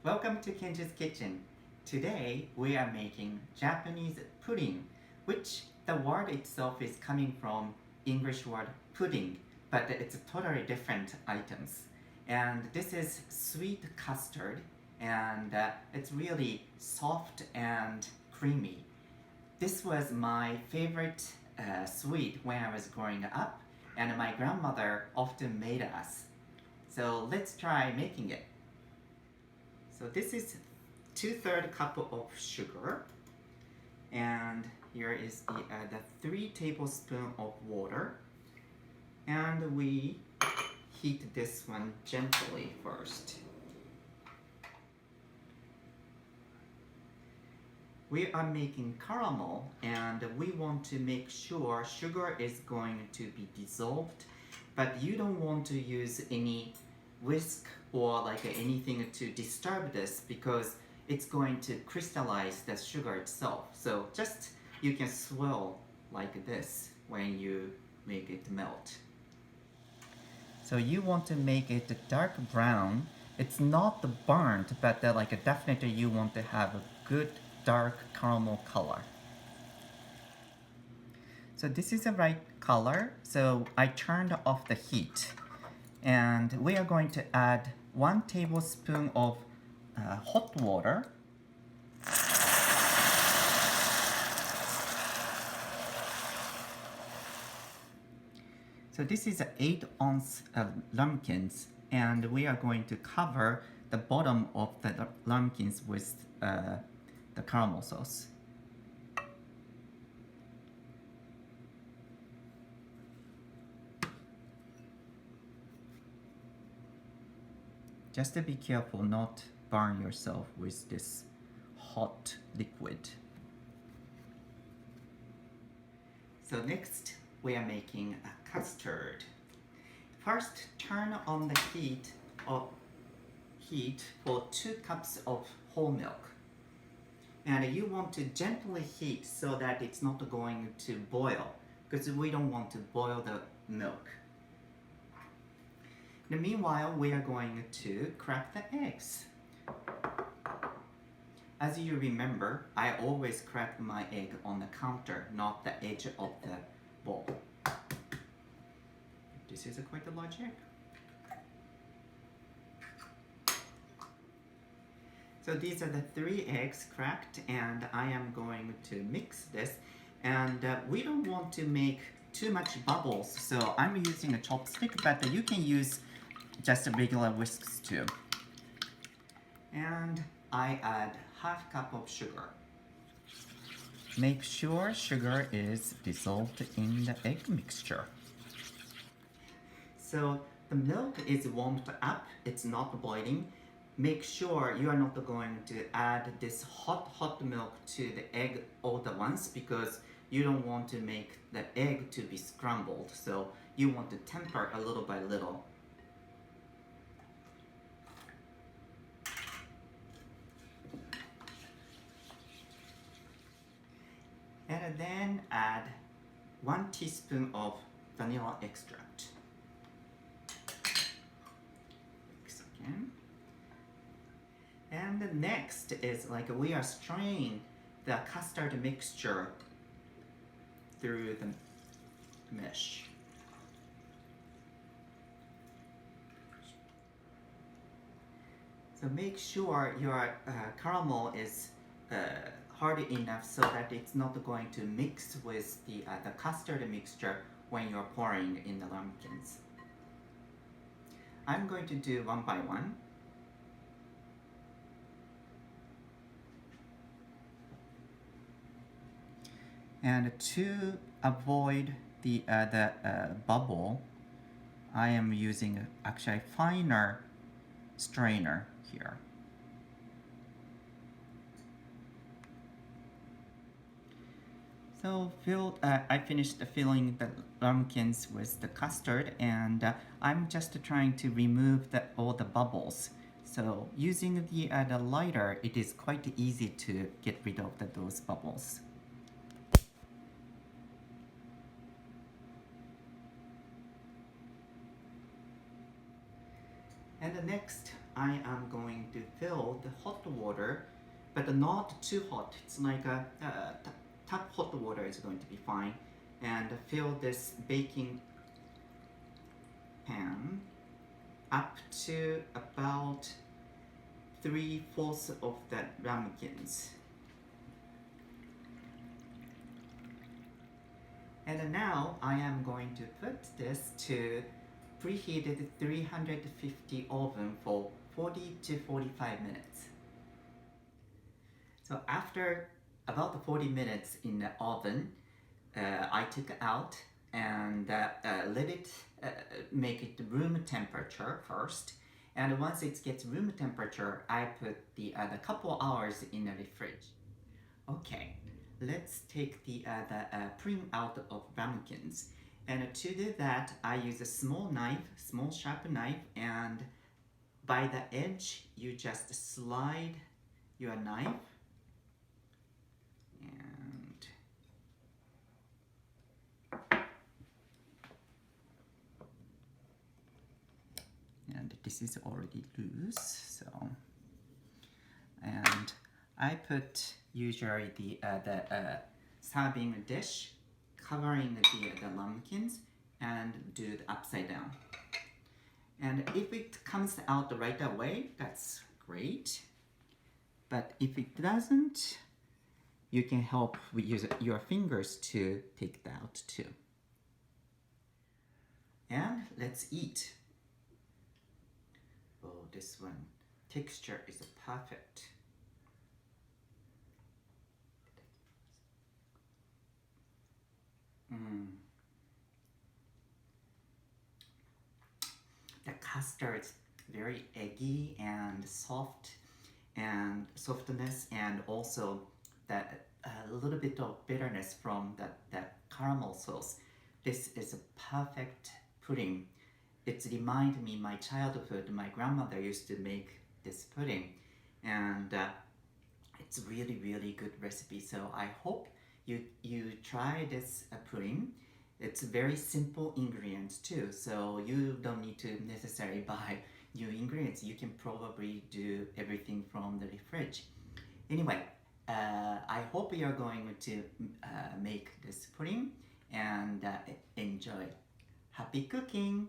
Welcome to KENJI'S kitchen. Today we are making Japanese pudding, which the word itself is coming from English word pudding, but it's totally different items. And this is sweet custard, and it's really soft and creamy. This was my favorite sweet when I was growing up, and my grandmother often made us. So let's try making it. So this is 2/3 cup of sugar, and here is the 3 tablespoons of water, and we heat this one gently first. We are making caramel, and we want to make sure sugar is going to be dissolved, but you don't want to use any whisk or like anything to disturb this because it's going to crystallize the sugar itself. So just you can swirl like this when you make it melt. So you want to make it dark brown. It's not burnt, but like definitely you want to have a good dark caramel color. So this is the right color. So I turned off the heat, and we are going to add 1 tablespoon of hot water. So this is 8-ounce RAMEKIN's, and we are going to cover the bottom of the RAMEKIN's with the caramel sauce. Just to be careful not burn yourself with this hot liquid. So next we are making a custard. First, turn on the heat for 2 cups of whole milk. And you want to gently heat so that it's not going to boil, because we don't want to boil the milk. And meanwhile, we are going to crack the eggs. As you remember, I always crack my egg on the counter, not the edge of the bowl. This is quite a large egg. So these are the 3 eggs cracked, and I am going to mix this. And we don't want to make too much bubbles, so I'm using a chopstick, but you can use just a regular whisks too. And I add 1/2 cup of sugar. Make sure sugar is dissolved in the egg mixture. So the milk is warmed up, it's not boiling. Make sure you are not going to add this hot milk to the egg all at once, because you don't want to make the egg to be scrambled. So you want to temper a little by little. And then add 1 teaspoon of vanilla extract. Mix again. And the next is like we are straining the custard mixture through the mesh. So make sure your caramel is hard enough so that it's not going to mix with the custard mixture when you're pouring in the RAMEKIN's. I'm going to do one by one. And to avoid the bubble, I am using actually a finer strainer here. So I finished filling the RAMEKIN's with the custard, and I'm just trying to remove all the bubbles. So using the lighter, it is quite easy to get rid of those bubbles. And next, I am going to fill the hot water, but not too hot. It's like a tap hot water is going to be fine. And fill this baking pan up to about 3/4 of the ramekins. And now I am going to put this to preheated 350 oven for 40 to 45 minutes. So after about 40 minutes in the oven, I took it out and let it make it room temperature first. And once it gets room temperature, I put the couple hours in the fridge. Okay, let's take the purin out of ramekins. And to do that, I use a small knife, small sharp knife, and by the edge, you just slide your knife. And this is already loose, so. And I put usually the serving dish covering the ramekins and do it upside down. And if it comes out right away, that's great. But if it doesn't, you can help with your fingers to take it out too. And let's eat. Oh, this one texture is perfect. The custard is very eggy and soft, and softness, and also that a little bit of bitterness from that caramel sauce. This is a perfect pudding. It reminds me my childhood. My grandmother used to make this pudding, and it's really good recipe. So I hope you try this pudding. It's very simple ingredients too, so you don't need to necessarily buy new ingredients. You can probably do everything from the fridge. Anyway, I hope you're going to make this pudding and enjoy. Happy cooking!